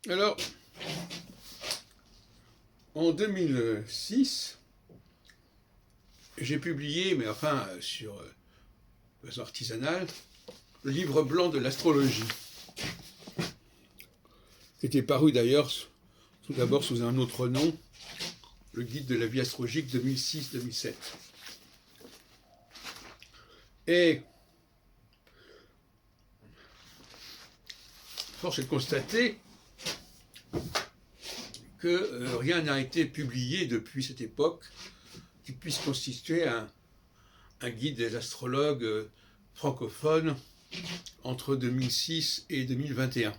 Alors, en 2006, j'ai publié, mais enfin sur façon artisanale, le livre blanc de l'astrologie, qui était paru d'ailleurs tout d'abord sous un autre nom, le guide de la vie astrologique 2006-2007. Et force est de constater que rien n'a été publié depuis cette époque qui puisse constituer un guide des astrologues francophones entre 2006 et 2021.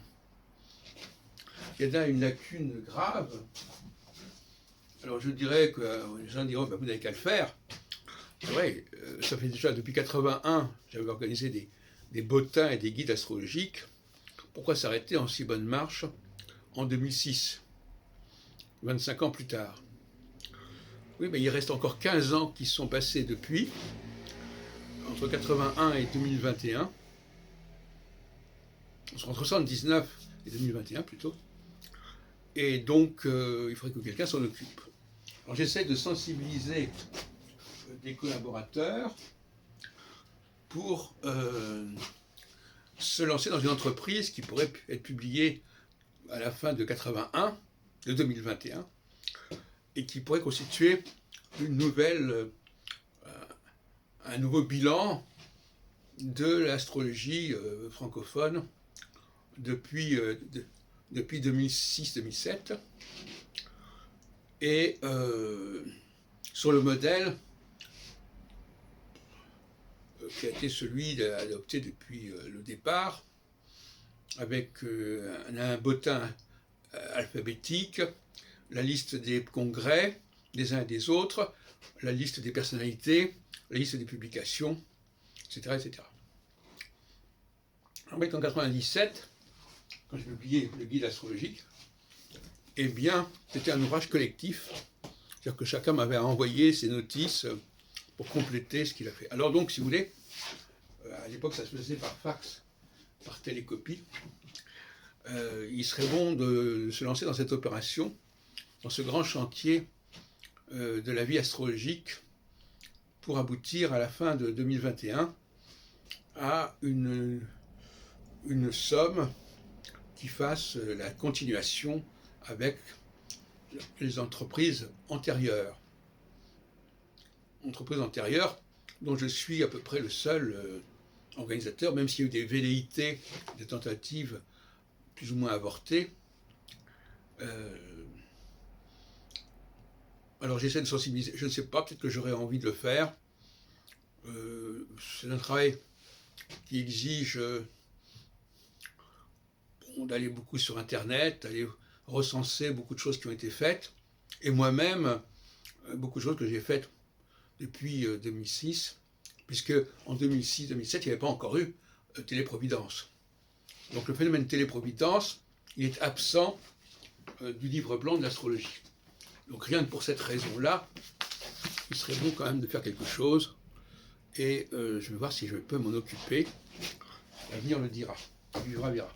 Il y a là une lacune grave. Alors je dirais que les gens diront, vous n'avez qu'à le faire. C'est vrai, ça fait déjà depuis 81, j'avais organisé des bottins et des guides astrologiques. Pourquoi s'arrêter en si bonne marche en 2006, 25 ans plus tard? Oui, mais il reste encore 15 ans qui sont passés depuis, entre 81 et 2021, entre 79 et 2021 plutôt, et donc il faudrait que quelqu'un s'en occupe. Alors j'essaie de sensibiliser des collaborateurs pour se lancer dans une entreprise qui pourrait être publiée à la fin de 81, de 2021, et qui pourrait constituer une nouvelle, un nouveau bilan de l'astrologie francophone depuis 2006-2007, et sur le modèle qui a été celui adopté depuis le départ, avec un bottin alphabétique, la liste des congrès des uns et des autres, la liste des personnalités, la liste des publications, etc. etc. En 1997, quand j'ai publié le guide astrologique, eh bien, c'était un ouvrage collectif, c'est-à-dire que chacun m'avait envoyé ses notices pour compléter ce qu'il a fait. Alors donc, si vous voulez, à l'époque ça se faisait par fax, par télécopie, il serait bon de se lancer dans cette opération, dans ce grand chantier de la vie astrologique, pour aboutir à la fin de 2021 à une somme qui fasse la continuation avec les entreprises antérieures. Entreprises antérieures dont je suis à peu près le seul organisateur, même s'il y a eu des velléités, des tentatives plus ou moins avortées. Alors j'essaie de sensibiliser, je ne sais pas, peut-être que j'aurais envie de le faire. C'est un travail qui exige d'aller beaucoup sur Internet, d'aller recenser beaucoup de choses qui ont été faites, et moi-même, beaucoup de choses que j'ai faites depuis 2006, puisque en 2006-2007, il n'y avait pas encore eu Téléprovidence. Donc le phénomène Téléprovidence, il est absent du livre blanc de l'astrologie. Donc rien que pour cette raison-là, il serait bon quand même de faire quelque chose, et je vais voir si je peux m'en occuper. L'avenir le dira. Vivra, verra.